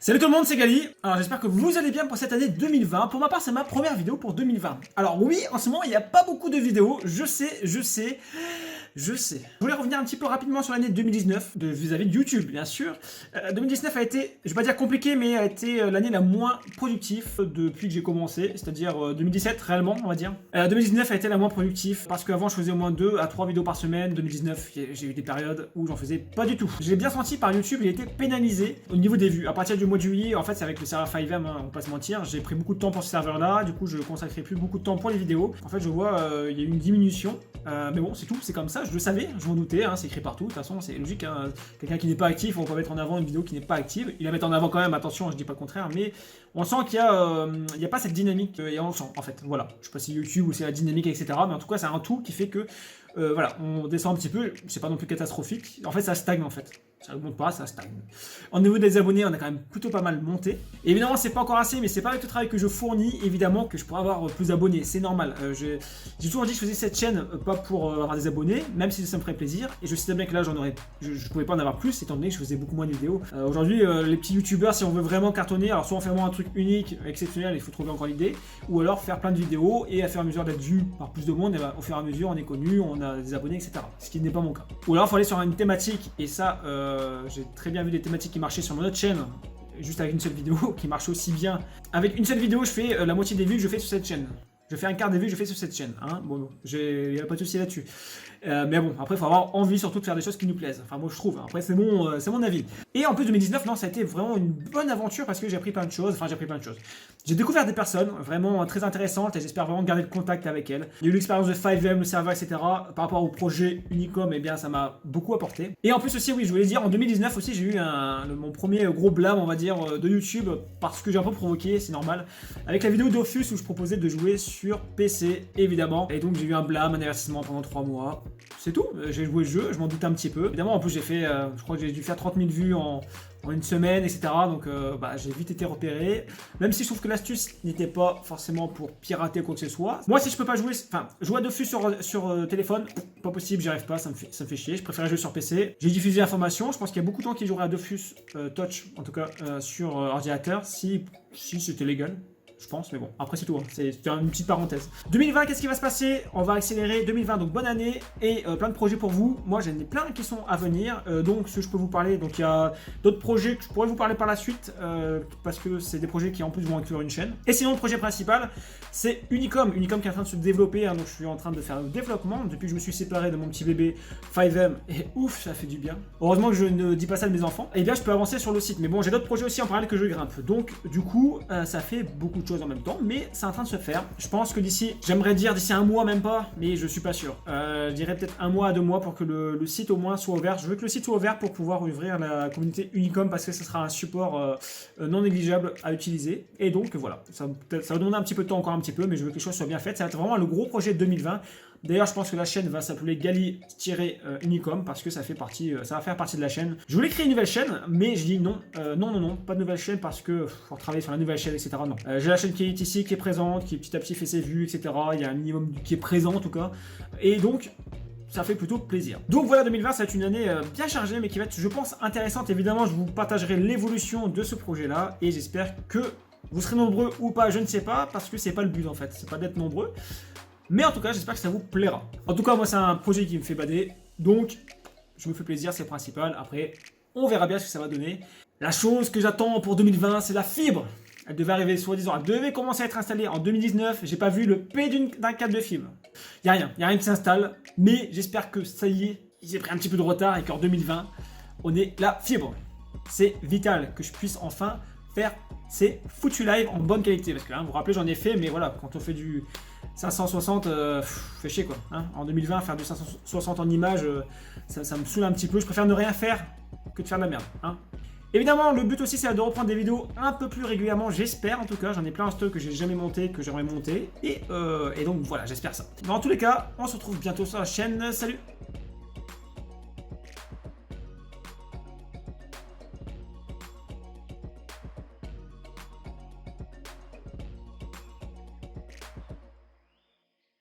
Salut tout le monde, c'est Gali. Alors j'espère que vous allez bien pour cette année 2020. Pour ma part, c'est ma première vidéo pour 2020. Alors oui, en ce moment, il n'y a pas beaucoup de vidéos. Je sais. Je voulais revenir un petit peu rapidement sur l'année 2019, vis-à-vis de YouTube, bien sûr. 2019 a été, je vais pas dire compliqué, mais a été l'année la moins productive depuis que j'ai commencé, c'est-à-dire 2017 réellement, on va dire. 2019 a été la moins productive parce qu'avant je faisais au moins 2 à 3 vidéos par semaine. 2019, j'ai eu des périodes où j'en faisais pas du tout. J'ai bien senti par YouTube, j'ai été pénalisé au niveau des vues. À partir du mois de juillet, en fait, c'est avec le serveur 5M, hein, on va pas se mentir. J'ai pris beaucoup de temps pour ce serveur-là, du coup, je consacrais plus beaucoup de temps pour les vidéos. En fait, je vois, il y a eu une diminution. Mais bon, c'est tout, c'est comme ça, je le savais, je m'en doutais, hein, c'est écrit partout, de toute façon, c'est logique, hein, quelqu'un qui n'est pas actif, on va pas mettre en avant une vidéo qui n'est pas active, il la met en avant quand même, attention, je dis pas le contraire, mais on sent qu'il y a pas cette dynamique, et on le sent, en fait, voilà, je sais pas si YouTube ou c'est la dynamique, etc., mais en tout cas, c'est un tout qui fait que, voilà, on descend un petit peu, c'est pas non plus catastrophique, en fait, ça stagne, en fait. Ça ne monte pas, ça stagne. Au niveau des abonnés, on a quand même plutôt pas mal monté. Et évidemment, c'est pas encore assez, mais c'est pas avec le travail que je fournis, évidemment, que je pourrais avoir plus d'abonnés. C'est normal. J'ai toujours dit que je faisais cette chaîne pas pour avoir des abonnés, même si ça me ferait plaisir. Et je sais bien que là, je pouvais pas en avoir plus, étant donné que je faisais beaucoup moins de vidéos. Aujourd'hui, les petits youtubeurs, si on veut vraiment cartonner, alors soit on fait vraiment un truc unique, exceptionnel, il faut trouver encore l'idée, ou alors faire plein de vidéos et à faire à mesure d'être vu par plus de monde, et ben, au fur et à mesure, on est connu, on a des abonnés, etc. Ce qui n'est pas mon cas. Ou alors, il faut aller sur une thématique, et ça, j'ai très bien vu des thématiques qui marchaient sur mon autre chaîne, juste avec une seule vidéo, qui marche aussi bien. Avec une seule vidéo, je fais la moitié des vues que je fais sur cette chaîne. Je fais un quart des vues que je fais sur cette chaîne. Hein. Bon, il n'y a pas de souci là-dessus. Mais bon, après, il faut avoir envie surtout de faire des choses qui nous plaisent. Enfin, moi, je trouve. Hein. Après, c'est mon avis. Et en plus, 2019, non, ça a été vraiment une bonne aventure parce que j'ai appris plein de choses. Enfin, j'ai appris plein de choses. J'ai découvert des personnes vraiment très intéressantes et j'espère vraiment garder le contact avec elles. Il y a eu l'expérience de 5M, le serveur, etc. Par rapport au projet Unicom, eh bien, ça m'a beaucoup apporté. Et en plus aussi, oui, je voulais dire, en 2019 aussi, j'ai eu mon premier gros blâme, on va dire, de YouTube parce que j'ai un peu provoqué, c'est normal. Avec la vidéo Dofus où je proposais de jouer sur PC, évidemment. Et donc, j'ai eu un blâme, un avertissement pendant 3 mois. C'est tout, j'ai joué le jeu, je m'en doutais un petit peu. Évidemment, en plus, j'ai fait, je crois que j'ai dû faire 30 000 vues en une semaine, etc. Donc, j'ai vite été repéré. Même si je trouve que l'astuce n'était pas forcément pour pirater quoi que ce soit. Moi, si je peux pas jouer, jouer à Dofus sur téléphone, pas possible, j'y arrive pas, ça me fait chier. Je préfère jouer sur PC. J'ai diffusé l'information. Je pense qu'il y a beaucoup de gens qui joueraient à Dofus Touch, en tout cas, sur ordinateur, si c'était légal. Je pense, mais bon, après c'est tout, hein. C'est une petite parenthèse. 2020, qu'est-ce qui va se passer? On va accélérer 2020, donc bonne année et plein de projets pour vous. Moi, j'en ai plein qui sont à venir, donc ce que je peux vous parler, donc il y a d'autres projets que je pourrais vous parler par la suite, parce que c'est des projets qui en plus vont inclure une chaîne. Et sinon, le projet principal, c'est Unicom. Unicom qui est en train de se développer, hein, donc je suis en train de faire le développement depuis que je me suis séparé de mon petit bébé 5M, et ouf, ça fait du bien. Heureusement que je ne dis pas ça de mes enfants. Et bien, je peux avancer sur le site, mais bon, j'ai d'autres projets aussi en parallèle que je grimpe. Donc, du coup, ça fait beaucoup de choses en même temps, mais c'est en train de se faire. Je pense que j'aimerais dire d'ici un mois, même pas, mais je suis pas sûr. Je dirais peut-être 1 mois à 2 mois pour que le site au moins soit ouvert. Je veux que le site soit ouvert pour pouvoir ouvrir la communauté Unicom parce que ce sera un support non négligeable à utiliser. Et donc voilà, ça va demander un petit peu de temps, encore un petit peu, mais je veux que les choses soient bien faites. Ça va être vraiment le gros projet de 2020. D'ailleurs, je pense que la chaîne va s'appeler Gali-Unicom parce que ça va faire partie de la chaîne. Je voulais créer une nouvelle chaîne, mais je dis non, non, pas de nouvelle chaîne parce que faut travailler sur la nouvelle chaîne, etc. Non. J'ai la chaîne qui est ici, qui est présente, qui petit à petit fait ses vues, etc. Il y a un minimum qui est présent en tout cas. Et donc, ça fait plutôt plaisir. Donc voilà, 2020, ça va être une année bien chargée, mais qui va être, je pense, intéressante. Évidemment, je vous partagerai l'évolution de ce projet-là et j'espère que vous serez nombreux ou pas, je ne sais pas, parce que c'est pas le but en fait, c'est pas d'être nombreux. Mais en tout cas, j'espère que ça vous plaira. En tout cas, moi, c'est un projet qui me fait bader. Donc, je me fais plaisir, c'est le principal. Après, on verra bien ce que ça va donner. La chose que j'attends pour 2020, c'est la fibre. Elle devait arriver, soi-disant, elle devait commencer à être installée en 2019. J'ai pas vu le P d'un câble de fibre. Y a rien qui s'installe. Mais j'espère que ça y est, ils aient pris un petit peu de retard et qu'en 2020, on ait la fibre. C'est vital que je puisse enfin faire ces foutus live en bonne qualité. Parce que là, vous vous rappelez, j'en ai fait, mais voilà, quand on fait du 560, fait chier quoi. Hein. En 2020, faire du 560 en images, ça me saoule un petit peu. Je préfère ne rien faire que de faire de la merde. Hein. Évidemment, le but aussi, c'est de reprendre des vidéos un peu plus régulièrement, j'espère en tout cas. J'en ai plein en stock que j'ai jamais monté, que j'aimerais monter. Et donc voilà, j'espère ça. Dans tous les cas, on se retrouve bientôt sur la chaîne. Salut!